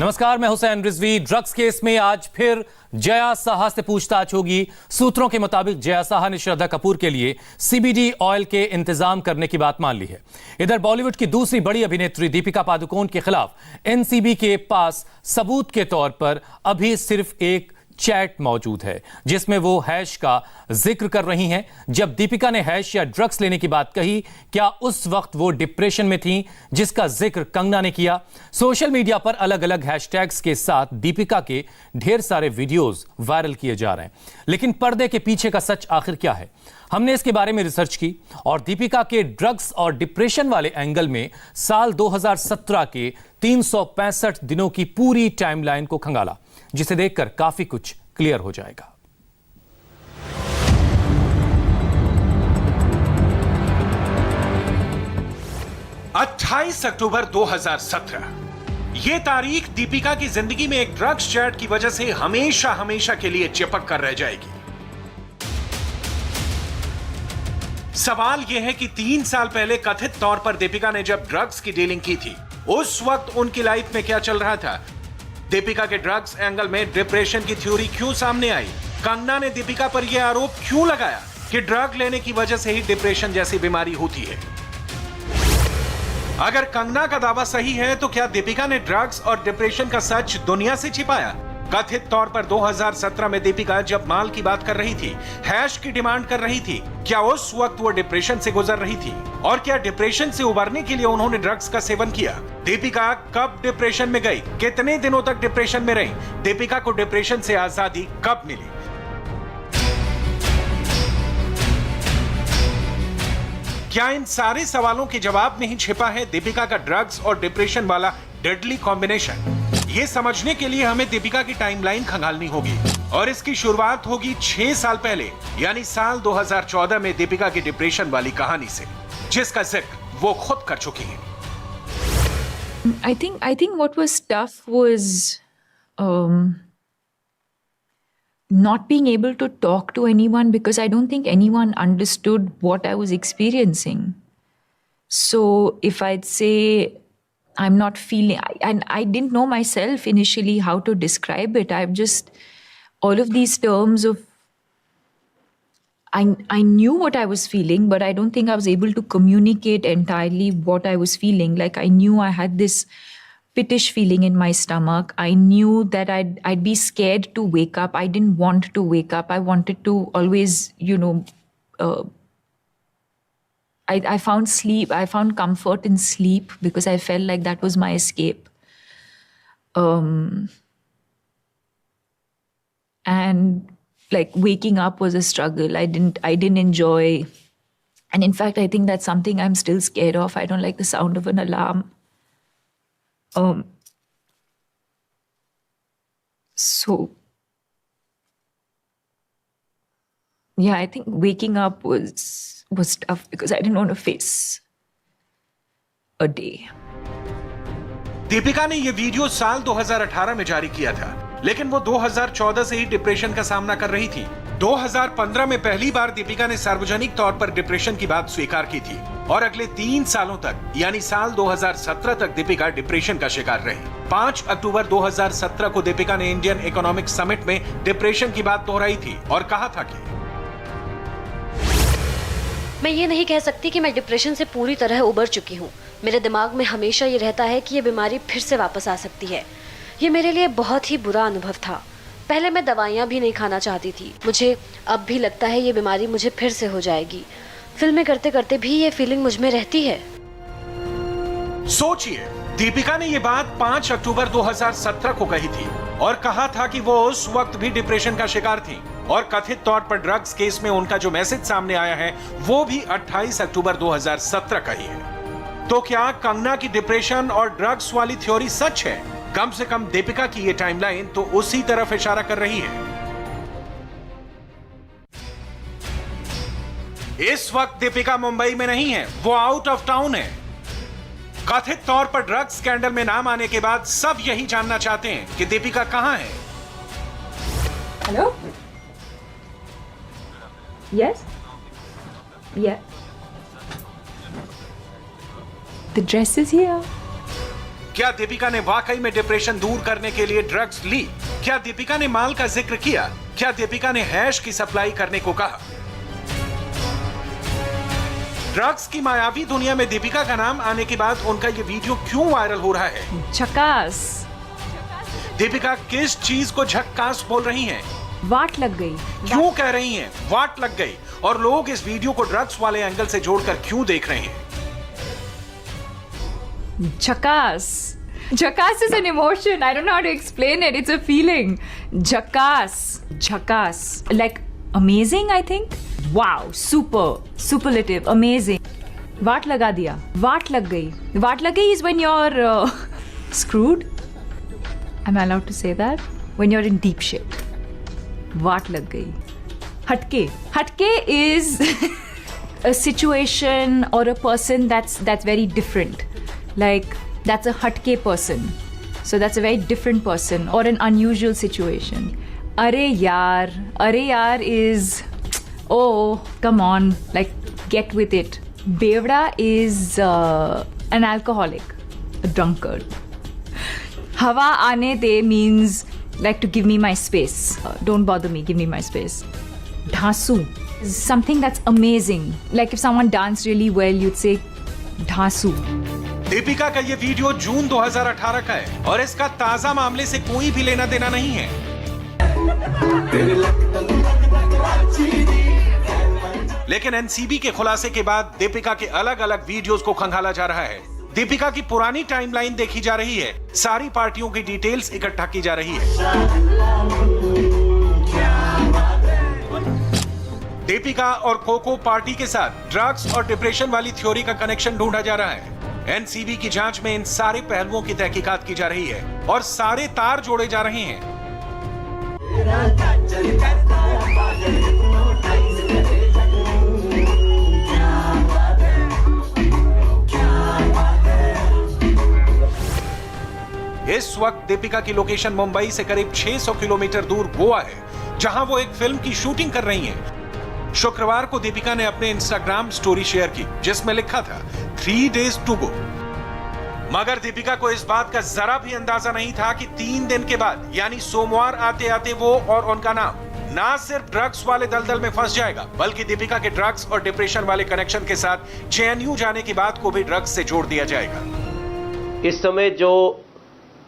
नमस्कार, मैं Hussain Rizvi. Drugs case में आज फिर जया साहा से पूछताछ होगी। सूत्रों के मुताबिक जया साहा ने श्रद्धा कपूर के लिए सीबीडी ऑयल के इंतजाम करने की बात मान ली है। इधर बॉलीवुड की दूसरी बड़ी अभिनेत्री दीपिका पादुकोण के खिलाफ एनसीबी के पास सबूत के तौर पर अभी सिर्फ एक चैट मौजूद है जिसमें वो हैश का जिक्र कर रही हैं। जब दीपिका ने हैश या ड्रग्स लेने की बात कही, क्या उस वक्त वो डिप्रेशन में थीं जिसका जिक्र कंगना ने किया? सोशल मीडिया पर अलग अलग हैशटैग्स के साथ दीपिका के ढेर सारे वीडियोस वायरल किए जा रहे हैं, लेकिन पर्दे के पीछे का सच आखिर क्या है? हमने इसके बारे में रिसर्च की और दीपिका के ड्रग्स और डिप्रेशन वाले एंगल में साल 2017 के 365 दिनों की पूरी टाइमलाइन को खंगाला, जिसे देखकर काफी कुछ क्लियर हो जाएगा। अट्ठाईस अक्टूबर 2017 ये तारीख दीपिका की जिंदगी में एक ड्रग्स चैट की वजह से हमेशा हमेशा के लिए चिपक कर रह जाएगी। सवाल यह है कि 3 साल पहले कथित तौर पर दीपिका ने जब ड्रग्स की डीलिंग की थी, उस वक्त उनकी लाइफ में क्या चल रहा था? दीपिका के ड्रग्स एंगल में डिप्रेशन की थ्योरी क्यों सामने आई? कंगना ने दीपिका पर यह आरोप क्यों लगाया कि ड्रग लेने की वजह से ही डिप्रेशन जैसी बीमारी होती है? अगर कंगना का दावा सही है तो क्या दीपिका ने ड्रग्स और डिप्रेशन का सच दुनिया से छिपाया? कथित तौर पर 2017 में दीपिका जब माल की बात कर रही थी, हैश की डिमांड कर रही थी, क्या उस वक्त वो डिप्रेशन से गुजर रही थी? और क्या डिप्रेशन से उबरने के लिए उन्होंने ड्रग्स का सेवन किया? दीपिका कब डिप्रेशन में गई? कितने दिनों तक डिप्रेशन में रही? दीपिका को डिप्रेशन से आजादी कब मिली? क्या इन सारे सवालों के जवाब में ही छिपा है दीपिका का ड्रग्स और डिप्रेशन वाला डेडली कॉम्बिनेशन? ये समझने के लिए हमें दीपिका की टाइमलाइन खंगालनी होगी और इसकी शुरुआत होगी 6 साल पहले, यानी साल 2014 में दीपिका की डिप्रेशन वाली कहानी से, जिसका जिक्र वो खुद कर चुकी हैं। I think what was tough was not being able to talk to anyone because I don't think anyone understood what I was experiencing. So if I'd say I'm not feeling, and I didn't know myself initially how to describe it. I've just, all of these terms of, I knew what I was feeling, but I don't think I was able to communicate entirely what I was feeling. Like I knew I had this pittish feeling in my stomach. I knew that I'd be scared to wake up. I didn't want to wake up. I wanted to always, I found sleep. I found comfort in sleep because I felt like that was my escape. And like waking up was a struggle. I didn't enjoy. And in fact, I think that's something I'm still scared of. I don't like the sound of an alarm. So yeah, I think waking up was tough because I didn't want to face a day. Deepika ने यह video साल 2018 में जारी किया था, लेकिन वो 2014 से ही डिप्रेशन का सामना कर रही थी। 2015 में पहली बार दीपिका ने सार्वजनिक तौर पर डिप्रेशन की बात स्वीकार की थी और अगले 3 सालों तक, यानी साल 2017 तक दीपिका डिप्रेशन का शिकार रही। 5 अक्टूबर 2017 को दीपिका ने इंडियन इकोनॉमिक समिट में डिप्रेशन की बात दोहराई थी और कहा था कि मैं ये नहीं कह सकती कि मैं डिप्रेशन से पूरी तरह उबर चुकी हूँ। मेरे दिमाग में हमेशा ये रहता है कि ये बीमारी फिर से वापस आ सकती है। ये मेरे लिए बहुत ही बुरा अनुभव था। पहले मैं दवाइयाँ भी नहीं खाना चाहती थी। मुझे अब भी लगता है ये बीमारी मुझे फिर से हो जाएगी। फिल्में करते करते भी ये फीलिंग मुझ में रहती है। सोचिए, दीपिका ने ये बात 5 अक्टूबर 2017 को कही थी और कहा था कि वो उस वक्त भी डिप्रेशन का शिकार थी और कथित तौर पर ड्रग्स केस में उनका जो मैसेज सामने आया है वो भी 28 अक्टूबर 2017 का ही है। तो क्या कंगना की डिप्रेशन और ड्रग्स वाली थ्योरी सच है? कम से कम दीपिका की ये टाइमलाइन तो उसी तरफ इशारा कर रही है। इस वक्त दीपिका मुंबई में नहीं है, वो आउट ऑफ टाउन है। कथित तौर पर ड्रग्स स्कैंडल में नाम आने के बाद सब यही जानना चाहते हैं कि दीपिका कहां है। Hello? Yes? Yeah. The dress is here. क्या दीपिका ने वाकई में डिप्रेशन दूर करने के लिए ड्रग्स ली? क्या दीपिका ने माल का जिक्र किया? क्या दीपिका ने हैश की सप्लाई करने को कहा? ड्रग्स की मायावी दुनिया में दीपिका का नाम आने के बाद उनका ये वीडियो क्यों वायरल हो रहा है? झकास। दीपिका किस चीज को झक्कास बोल रही हैं? वाट लग गई। क्यों कह रही हैं वाट लग गई? और लोग इस वीडियो को ड्रग्स वाले एंगल से जोड़कर क्यों देख रहे हैं? झकास। Jackass is an emotion. I don't know how to explain it. It's a feeling. Jackass. Jackass. Like amazing, I think. Wow. Super. Superlative. Amazing. वाट लगा दिया. वाट लग गई. वाट लग गई is when you're screwed. Am I allowed to say that? When you're in deep shit. वाट लग गई. हटके. हटके is a situation or a person that's very different. Like that's a hatke person. So that's a very different person or an unusual situation. Are yaar is, oh, come on, like get with it. Bevda is an alcoholic, a drunkard. Hawa aane de means like to give me my space. Don't bother me, give me my space. Dhasu is something that's amazing. Like if someone danced really well, you'd say dhasu. Deepika का ये video जून 2018 का है और इसका ताजा मामले से कोई भी लेना देना नहीं है। लेकिन एनसीबी के खुलासे के बाद दीपिका के अलग अलग वीडियोस को खंगाला जा रहा है। दीपिका की पुरानी टाइमलाइन देखी जा रही है, सारी पार्टियों की डिटेल्स इकट्ठा की जा रही है। दीपिका और कोको पार्टी के साथ ड्रग्स और डिप्रेशन वाली थ्योरी का कनेक्शन ढूंढा जा रहा है। एनसीबी की जांच में इन सारे पहलुओं की तहकीकात की जा रही है और सारे तार जोड़े जा रहे हैं। इस वक्त दीपिका की लोकेशन मुंबई से करीब 600 किलोमीटर दूर गोवा है, जहां वो एक फिल्म की शूटिंग कर रही हैं। शुक्रवार को दीपिका ने अपने इंस्टाग्राम स्टोरी शेयर की, जिसमें लिखा था 3 days to go। मगर दीपिका को इस बात का जरा भी अंदाजा नहीं था कि 3 दिन के बाद यानी सोमवार आते आते वो और उनका नाम ना सिर्फ ड्रग्स वाले दलदल में फंस जाएगा, बल्कि दीपिका के ड्रग्स और डिप्रेशन वाले कनेक्शन के साथ जेएनयू जाने की बात को भी ड्रग्स से जोड़ दिया जाएगा। इस समय जो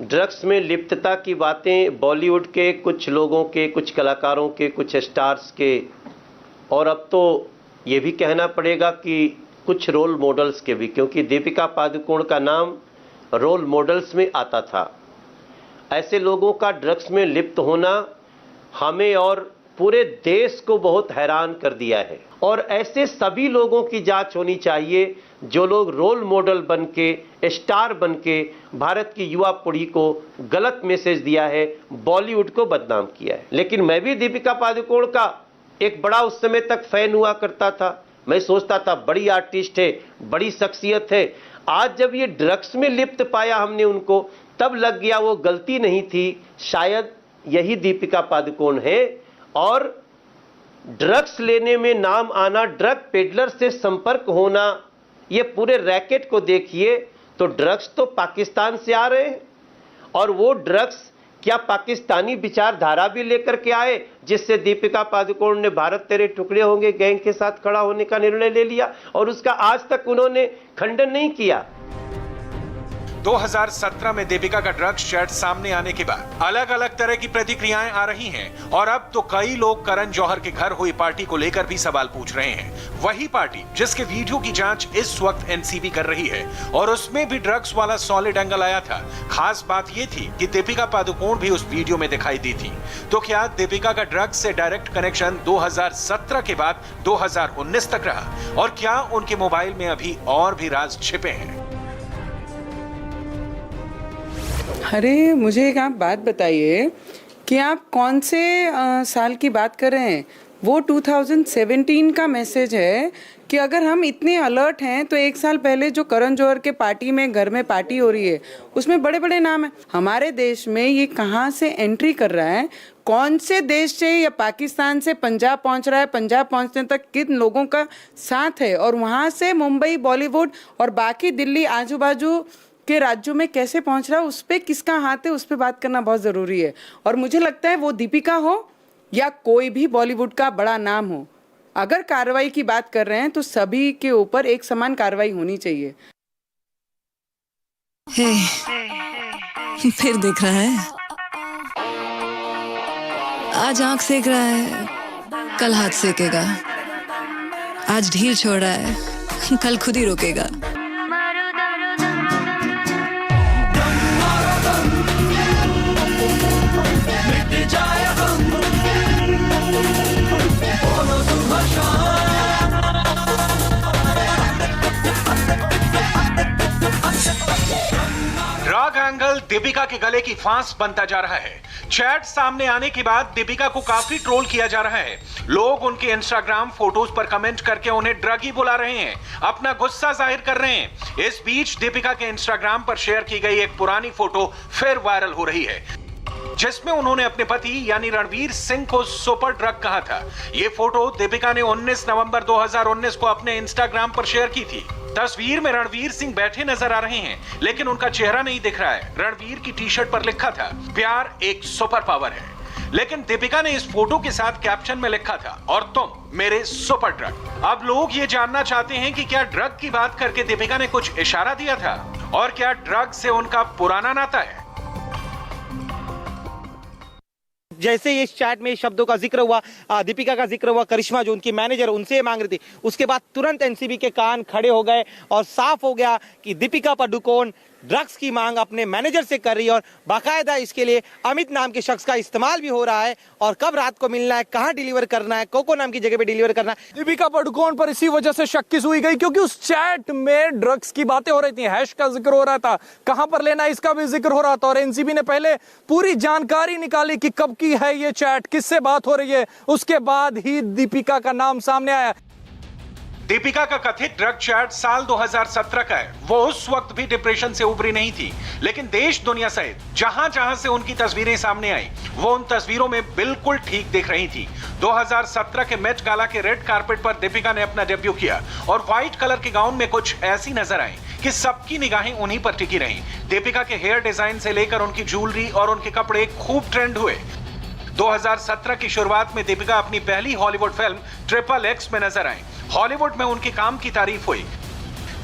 ड्रग्स में लिप्तता की बातें बॉलीवुड के कुछ लोगों के, कुछ कलाकारों के, कुछ स्टार्स के, और अब तो ये भी कहना पड़ेगा कि कुछ रोल मॉडल्स के भी, क्योंकि दीपिका पादुकोण का नाम रोल मॉडल्स में आता था। ऐसे लोगों का ड्रग्स में लिप्त होना हमें और पूरे देश को बहुत हैरान कर दिया है। और ऐसे सभी लोगों की जांच होनी चाहिए जो लोग रोल मॉडल बन के, स्टार बन के भारत की युवा पीढ़ी को गलत मैसेज दिया है, बॉलीवुड को बदनाम किया है। लेकिन मैं भी दीपिका पादुकोण का एक बड़ा उस समय तक फैन हुआ करता था। मैं सोचता था बड़ी आर्टिस्ट है, बड़ी शख्सियत है। आज जब ये ड्रग्स में लिप्त पाया हमने उनको, तब लग गया वो गलती नहीं थी, शायद यही दीपिका पादुकोण है। और ड्रग्स लेने में नाम आना, ड्रग पेडलर से संपर्क होना, ये पूरे रैकेट को देखिए तो ड्रग्स तो पाकिस्तान से आ रहे हैं और वो ड्रग्स क्या पाकिस्तानी विचारधारा भी लेकर के आए, जिससे दीपिका पादुकोण ने भारत तेरे टुकड़े होंगे गैंग के साथ खड़ा होने का निर्णय ले लिया और उसका आज तक उन्होंने खंडन नहीं किया। 2017 में दीपिका का ड्रग्स चैट सामने आने के बाद अलग अलग तरह की प्रतिक्रियाएं आ रही हैं और अब तो कई लोग करण जौहर के घर हुई पार्टी को लेकर भी सवाल पूछ रहे हैं। वही पार्टी जिसके वीडियो की जांच इस वक्त एनसीबी कर रही है और उसमें भी ड्रग्स वाला सॉलिड एंगल आया था। खास बात यह थी कि दीपिका पादुकोण भी उस वीडियो में दिखाई दी थी। तो क्या दीपिका का ड्रग्स से डायरेक्ट कनेक्शन 2017 के बाद 2019 तक रहा और क्या उनके मोबाइल में अभी और भी राज छिपे हैं? अरे मुझे एक आप बात बताइए कि आप कौन से साल की बात कर रहे हैं? वो 2017 का मैसेज है कि अगर हम इतने अलर्ट हैं तो एक साल पहले जो करण जौहर के पार्टी में घर में पार्टी हो रही है उसमें बड़े बड़े नाम हैं। हमारे देश में ये कहाँ से एंट्री कर रहा है, कौन से देश से या पाकिस्तान से पंजाब पहुँच रहा है, पंजाब पहुँचने तक किन लोगों का साथ है और वहाँ से मुंबई, बॉलीवुड और बाकी दिल्ली आजू बाजू के राज्यों में कैसे पहुंच रहा है, उस पर किसका हाथ है, उस पर बात करना बहुत ज़रूरी है। और मुझे लगता है वो दीपिका हो या कोई भी बॉलीवुड का बड़ा नाम हो, अगर कार्रवाई की बात कर रहे हैं तो सभी के ऊपर एक समान कार्रवाई होनी चाहिए। फिर देख रहा है, आज आंख सेक रहा है, कल हाथ सेकेगा। आज ढील छोड़ रहा है, कल खुद ही रोकेगा। ड्रग एंगल दीपिका के गले की फांस बनता जा रहा है। चैट सामने आने के बाद दीपिका को काफी ट्रोल किया जा रहा है। लोग उनके इंस्टाग्राम फोटोज पर कमेंट करके उन्हें ड्रगी बुला रहे हैं, अपना गुस्सा जाहिर कर रहे हैं। इस बीच दीपिका के इंस्टाग्राम पर शेयर की गई एक पुरानी फोटो फिर वायरल हो रही है, जिसमें उन्होंने अपने पति यानी रणवीर सिंह को सुपर ड्रग कहा था। ये फोटो दीपिका ने 19 नवंबर 2019 को अपने इंस्टाग्राम पर शेयर की थी। तस्वीर में रणवीर सिंह बैठे नजर आ रहे हैं, लेकिन उनका चेहरा नहीं दिख रहा है। रणवीर की टी शर्ट पर लिखा था, प्यार एक सुपर पावर है। लेकिन दीपिका ने इस फोटो के साथ कैप्शन में लिखा था, और तुम मेरे सुपर ड्रग। अब लोग ये जानना चाहते हैं कि क्या ड्रग की बात करके दीपिका ने कुछ इशारा दिया था, और क्या ड्रग से उनका पुराना नाता है। जैसे ये चैट में शब्दों का जिक्र हुआ, दीपिका का जिक्र हुआ, करिश्मा जो उनकी मैनेजर उनसे मांग रही थी, उसके बाद तुरंत एनसीबी के कान खड़े हो गए और साफ हो गया कि दीपिका पादुकोण ड्रग्स की मांग अपने मैनेजर से कर रही है, और बाकायदा इसके लिए अमित नाम के शख्स का इस्तेमाल भी हो रहा है। और कब रात को मिलना है, कहाँ डिलीवर करना है, कोको नाम की जगह पे डिलीवर करना है। दीपिका पादुकोण पर इसी वजह से शक की सुई गई, क्योंकि उस चैट में ड्रग्स की बातें हो रही थी, हैश का जिक्र हो रहा था, कहां पर लेना इसका भी जिक्र हो रहा था। और एनसीबी ने पहले पूरी जानकारी निकाली कि कब की है ये चैट, किससे बात हो रही है, उसके बाद ही दीपिका का नाम सामने आया। दीपिका का कथित ड्रग चैट साल 2017 का है। वो उस वक्त भी डिप्रेशन से उबरी नहीं थी, लेकिन देश दुनिया सहित जहां जहां से उनकी तस्वीरें सामने आई, वो उन तस्वीरों में बिल्कुल ठीक दिख रही थी। 2017 के मेट गाला के रेड कारपेट पर दीपिका ने अपना डेब्यू किया और व्हाइट कलर के गाउन में कुछ ऐसी नजर आई कि सबकी निगाहें उन्हीं पर टिकी रहीं। दीपिका के हेयर डिजाइन से लेकर उनकी ज्वेलरी और उनके कपड़े खूब ट्रेंड हुए। 2017 की शुरुआत में दीपिका अपनी पहली हॉलीवुड फिल्म ट्रिपल एक्स में नजर आई। हॉलीवुड में उनके काम की तारीफ हुई।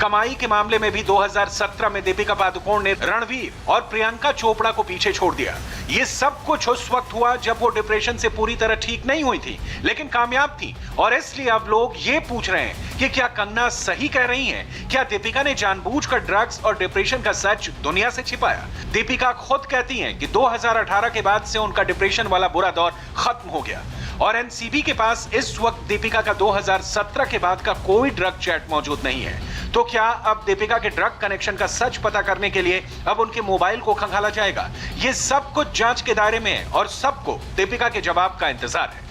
कमाई के मामले में भी 2017 में दीपिका पादुकोण ने रणवीर और प्रियंका चोपड़ा को पीछे छोड़ दिया। ये सब कुछ उस वक्त हुआ जब वो डिप्रेशन से पूरी तरह ठीक नहीं हुई थी, लेकिन कामयाब थी। और इसलिए अब लोग ये पूछ रहे हैं कि क्या कंगना सही कह रही हैं? क्या दीपिका ने जानबूझकर ड्रग्स और डिप्रेशन का सच दुनिया से छिपाया? दीपिका खुद कहती हैं कि 2018 के बाद से उनका डिप्रेशन वाला बुरा दौर खत्म हो गया, और एनसीबी के पास इस वक्त दीपिका का 2017 के बाद का कोई ड्रग चैट मौजूद नहीं है। तो क्या अब दीपिका के ड्रग कनेक्शन का सच पता करने के लिए अब उनके मोबाइल को खंगाला जाएगा? ये सब कुछ जांच के दायरे में है और सबको दीपिका के जवाब का इंतजार है।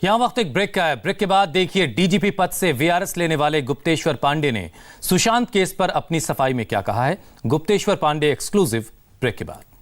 यहां वक्त एक ब्रेक का है। ब्रेक के बाद देखिए डीजीपी पद से वीआरएस लेने वाले गुप्तेश्वर पांडे ने सुशांत केस पर अपनी सफाई में क्या कहा है। गुप्तेश्वर पांडे एक्सक्लूसिव ब्रेक के बाद।